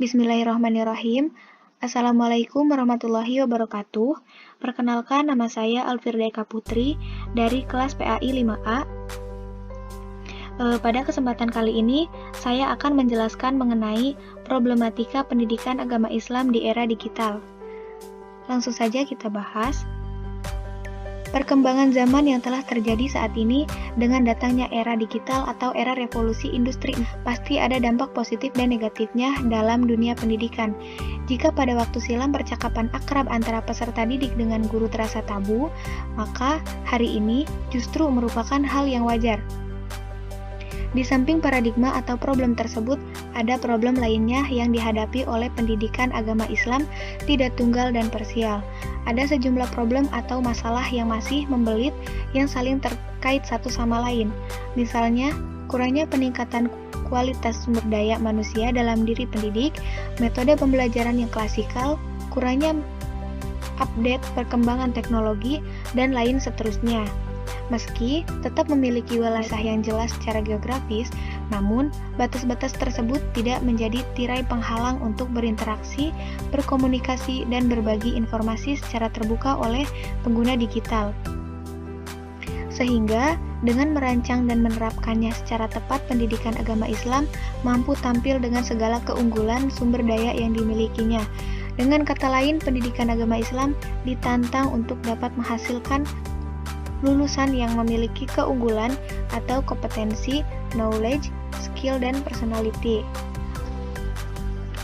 Bismillahirrahmanirrahim. Assalamualaikum warahmatullahi wabarakatuh. Perkenalkan, nama saya Alfirda Eka Putri dari kelas PAI 5A. Pada kesempatan kali ini, saya akan menjelaskan mengenai problematika pendidikan agama Islam di era digital. Langsung saja kita bahas. Perkembangan zaman yang telah terjadi saat ini dengan datangnya era digital atau era revolusi industri pasti ada dampak positif dan negatifnya dalam dunia pendidikan. Jika pada waktu silam percakapan akrab antara peserta didik dengan guru terasa tabu, maka hari ini justru merupakan hal yang wajar. Di samping paradigma atau problem tersebut, ada problem lainnya yang dihadapi oleh pendidikan agama Islam tidak tunggal dan parsial. Ada sejumlah problem atau masalah yang masih membelit yang saling terkait satu sama lain. Misalnya, kurangnya peningkatan kualitas sumber daya manusia dalam diri pendidik, metode pembelajaran yang klasikal, kurangnya update perkembangan teknologi, dan lain seterusnya. Meski tetap memiliki wilayah yang jelas secara geografis, namun batas-batas tersebut tidak menjadi tirai penghalang untuk berinteraksi, berkomunikasi, dan berbagi informasi secara terbuka oleh pengguna digital. Sehingga, dengan merancang dan menerapkannya secara tepat, pendidikan agama Islam mampu tampil dengan segala keunggulan sumber daya yang dimilikinya. Dengan kata lain, pendidikan agama Islam ditantang untuk dapat menghasilkan lulusan yang memiliki keunggulan atau kompetensi, knowledge, skill, dan personality.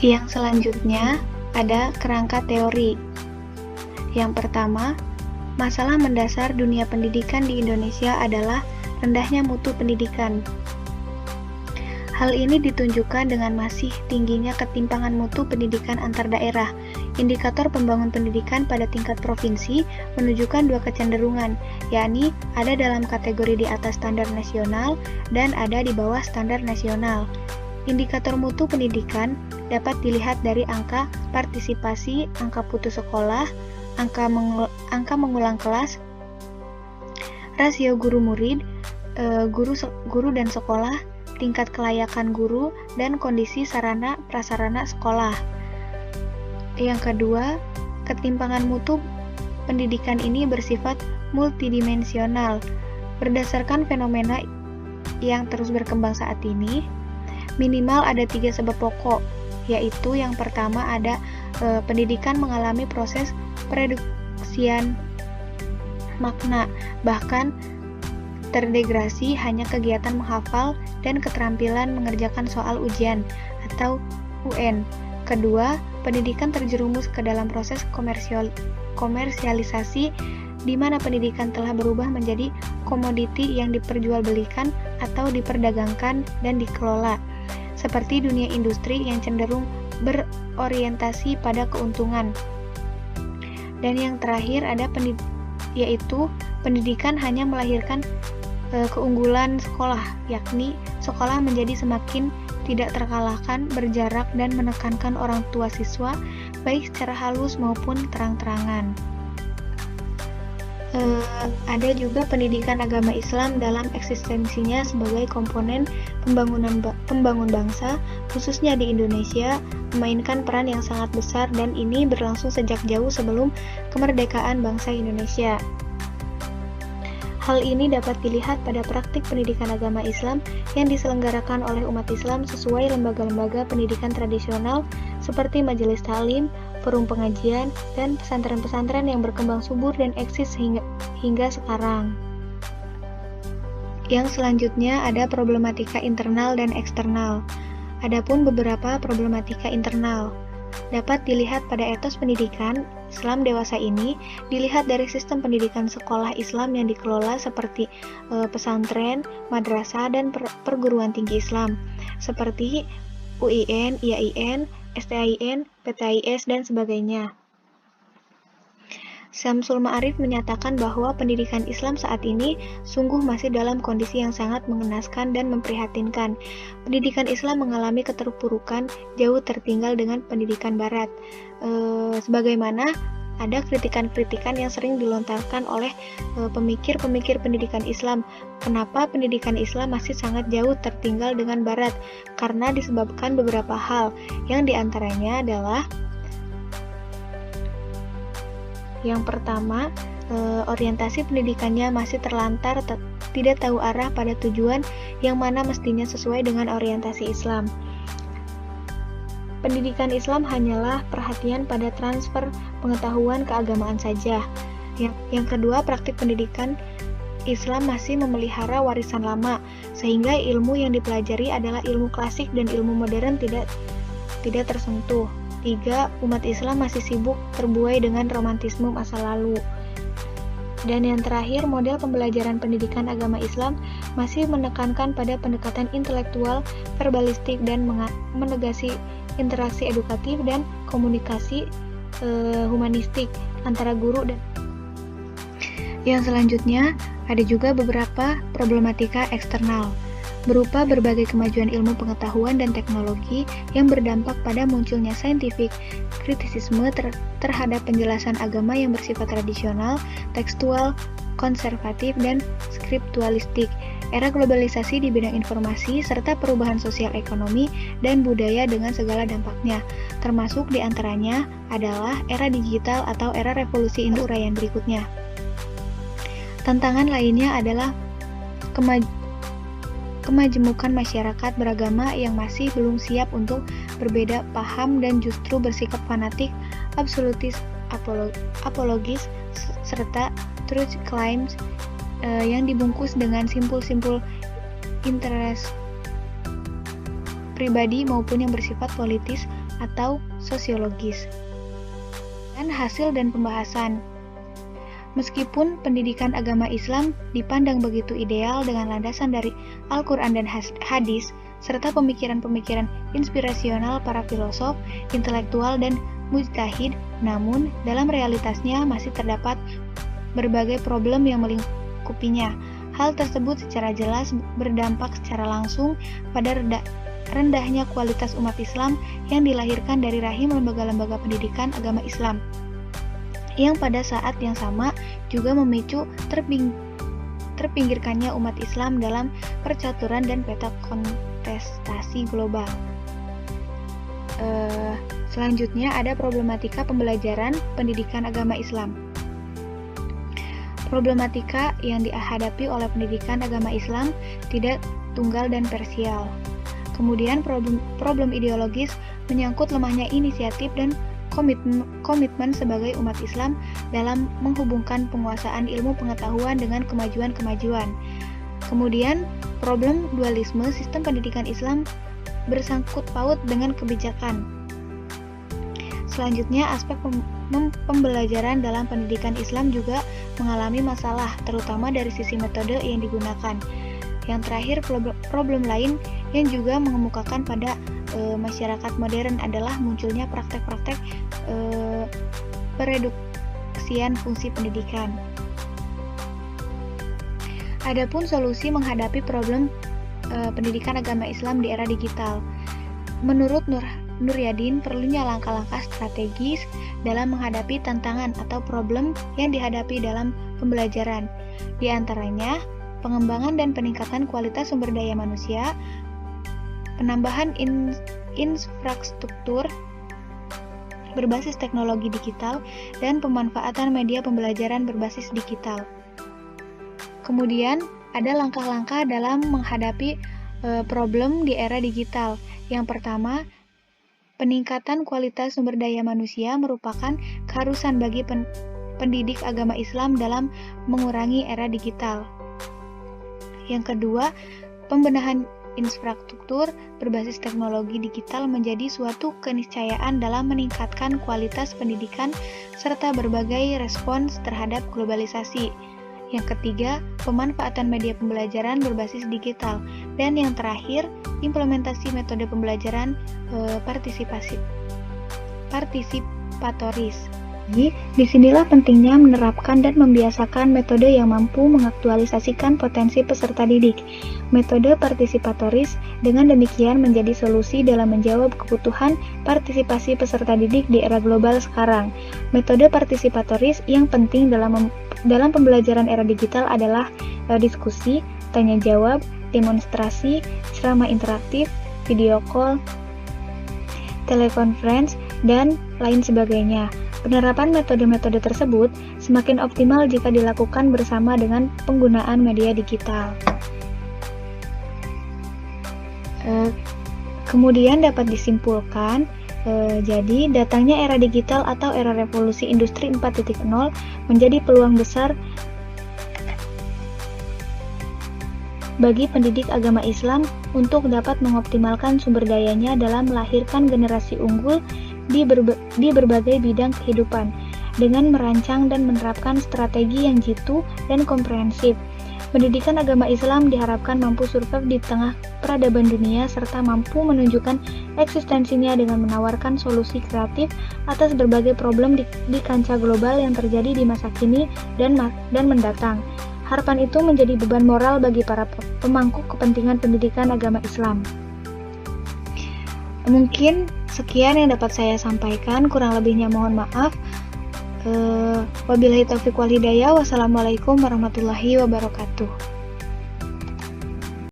Yang selanjutnya ada kerangka teori. Yang pertama, masalah mendasar dunia pendidikan di Indonesia adalah rendahnya mutu pendidikan. Hal ini ditunjukkan dengan masih tingginya ketimpangan mutu pendidikan antar daerah. Indikator pembangun pendidikan pada tingkat provinsi menunjukkan dua kecenderungan, yakni ada dalam kategori di atas standar nasional dan ada di bawah standar nasional. Indikator mutu pendidikan dapat dilihat dari angka partisipasi, angka putus sekolah, angka mengulang kelas, rasio guru-murid, guru dan sekolah, tingkat kelayakan guru, dan kondisi sarana prasarana sekolah. Yang kedua, ketimpangan mutu pendidikan ini bersifat multidimensional. Berdasarkan fenomena yang terus berkembang saat ini, minimal ada 3 sebab pokok, yaitu yang pertama ada pendidikan mengalami proses pereduksian makna, bahkan terdegrasi hanya kegiatan menghafal dan keterampilan mengerjakan soal ujian atau UN. Kedua, pendidikan terjerumus ke dalam proses komersialisasi di mana pendidikan telah berubah menjadi komoditi yang diperjualbelikan atau diperdagangkan dan dikelola, seperti dunia industri yang cenderung berorientasi pada keuntungan. Dan yang terakhir ada yaitu pendidikan hanya melahirkan keunggulan sekolah, yakni sekolah menjadi semakin tidak terkalahkan, berjarak, dan menekankan orang tua siswa, baik secara halus maupun terang-terangan. Ada juga pendidikan agama Islam dalam eksistensinya sebagai komponen pembangun bangsa, khususnya di Indonesia, memainkan peran yang sangat besar dan ini berlangsung sejak jauh sebelum kemerdekaan bangsa Indonesia. Hal ini dapat dilihat pada praktik pendidikan agama Islam yang diselenggarakan oleh umat Islam sesuai lembaga-lembaga pendidikan tradisional seperti majelis taklim, forum pengajian, dan pesantren-pesantren yang berkembang subur dan eksis hingga sekarang. Yang selanjutnya ada problematika internal dan eksternal. Adapun beberapa problematika internal dapat dilihat pada etos pendidikan Islam dewasa ini, dilihat dari sistem pendidikan sekolah Islam yang dikelola seperti pesantren, madrasah, dan perguruan tinggi Islam, seperti UIN, IAIN, STAIN, PTIS, dan sebagainya. Syamsul Ma'arif menyatakan bahwa pendidikan Islam saat ini sungguh masih dalam kondisi yang sangat mengenaskan dan memprihatinkan. Pendidikan Islam mengalami keterpurukan jauh tertinggal dengan pendidikan Barat. Sebagaimana ada kritikan-kritikan yang sering dilontarkan oleh pemikir-pemikir pendidikan Islam. Kenapa pendidikan Islam masih sangat jauh tertinggal dengan Barat? Karena disebabkan beberapa hal, yang diantaranya adalah yang pertama, orientasi pendidikannya masih terlantar, tidak tahu arah pada tujuan yang mana mestinya sesuai dengan orientasi Islam. Pendidikan Islam hanyalah perhatian pada transfer pengetahuan keagamaan saja. Yang kedua, praktik pendidikan Islam masih memelihara warisan lama, sehingga ilmu yang dipelajari adalah ilmu klasik dan ilmu modern tidak tersentuh. 3. Umat Islam masih sibuk terbuai dengan romantisme masa lalu. Dan yang terakhir, model pembelajaran pendidikan agama Islam masih menekankan pada pendekatan intelektual, verbalistik, dan menegasi interaksi edukatif dan komunikasi humanistik antara guru dan. Yang selanjutnya, ada juga beberapa problematika eksternal, berupa berbagai kemajuan ilmu pengetahuan dan teknologi yang berdampak pada munculnya scientific kritisisme terhadap penjelasan agama yang bersifat tradisional, tekstual, konservatif, dan skriptualistik, era globalisasi di bidang informasi, serta perubahan sosial ekonomi dan budaya dengan segala dampaknya, termasuk diantaranya adalah era digital atau era revolusi industri yang berikutnya. Tantangan lainnya adalah kemajemukan masyarakat beragama yang masih belum siap untuk berbeda paham dan justru bersikap fanatik, absolutis, apologis, serta truth claims yang dibungkus dengan simpul-simpul interest pribadi maupun yang bersifat politis atau sosiologis. Dan hasil dan pembahasan. Meskipun pendidikan agama Islam dipandang begitu ideal dengan landasan dari Al-Quran dan hadis, serta pemikiran-pemikiran inspirasional para filosof, intelektual, dan mujtahid, namun dalam realitasnya masih terdapat berbagai problem yang melingkupinya. Hal tersebut secara jelas berdampak secara langsung pada rendahnya kualitas umat Islam yang dilahirkan dari rahim lembaga-lembaga pendidikan agama Islam, yang pada saat yang sama juga memicu terpinggirkannya umat Islam dalam percaturan dan peta kontestasi global. Selanjutnya ada problematika pembelajaran pendidikan agama Islam. Problematika yang dihadapi oleh pendidikan agama Islam tidak tunggal dan parsial. Kemudian problem ideologis menyangkut lemahnya inisiatif dan komitmen sebagai umat Islam dalam menghubungkan penguasaan ilmu pengetahuan dengan kemajuan-kemajuan. Kemudian, problem dualisme sistem pendidikan Islam bersangkut paut dengan kebijakan. Selanjutnya, aspek pembelajaran dalam pendidikan Islam juga mengalami masalah, terutama dari sisi metode yang digunakan. Yang terakhir, problem lain yang juga mengemukakan pada masyarakat modern adalah munculnya praktek-praktek pereduksian fungsi pendidikan. Adapun solusi menghadapi problem pendidikan agama Islam di era digital. Menurut Nuryadin, perlunya langkah-langkah strategis dalam menghadapi tantangan atau problem yang dihadapi dalam pembelajaran. Di antaranya, pengembangan dan peningkatan kualitas sumber daya manusia, penambahan infrastruktur berbasis teknologi digital, dan pemanfaatan media pembelajaran berbasis digital. Kemudian, ada langkah-langkah dalam menghadapi problem di era digital. Yang pertama, peningkatan kualitas sumber daya manusia merupakan keharusan bagi pendidik agama Islam dalam mengurangi era digital. Yang kedua, pembenahan infrastruktur berbasis teknologi digital menjadi suatu keniscayaan dalam meningkatkan kualitas pendidikan serta berbagai respons terhadap globalisasi. Yang ketiga, pemanfaatan media pembelajaran berbasis digital. Dan yang terakhir, implementasi metode pembelajaran partisipatoris. Jadi, disinilah pentingnya menerapkan dan membiasakan metode yang mampu mengaktualisasikan potensi peserta didik. Metode partisipatoris dengan demikian menjadi solusi dalam menjawab kebutuhan partisipasi peserta didik di era global sekarang. Metode partisipatoris yang penting dalam pembelajaran era digital adalah diskusi, tanya jawab, demonstrasi, ceramah interaktif, video call, telekonferensi, dan lain sebagainya. Penerapan metode-metode tersebut semakin optimal jika dilakukan bersama dengan penggunaan media digital. Kemudian dapat disimpulkan, jadi datangnya era digital atau era revolusi industri 4.0 menjadi peluang besar bagi pendidik agama Islam untuk dapat mengoptimalkan sumber dayanya dalam melahirkan generasi unggul di berbagai bidang kehidupan, dengan merancang dan menerapkan strategi yang jitu dan komprehensif. Pendidikan agama Islam diharapkan mampu survive di tengah peradaban dunia serta mampu menunjukkan eksistensinya dengan menawarkan solusi kreatif atas berbagai problem di kancah global yang terjadi di masa kini dan mendatang. Harapan itu menjadi beban moral bagi para pemangku kepentingan pendidikan agama Islam. Mungkin sekian yang dapat saya sampaikan, kurang lebihnya mohon maaf. Wabillahi taufiq wal hidayah. Wassalamualaikum warahmatullahi wabarakatuh.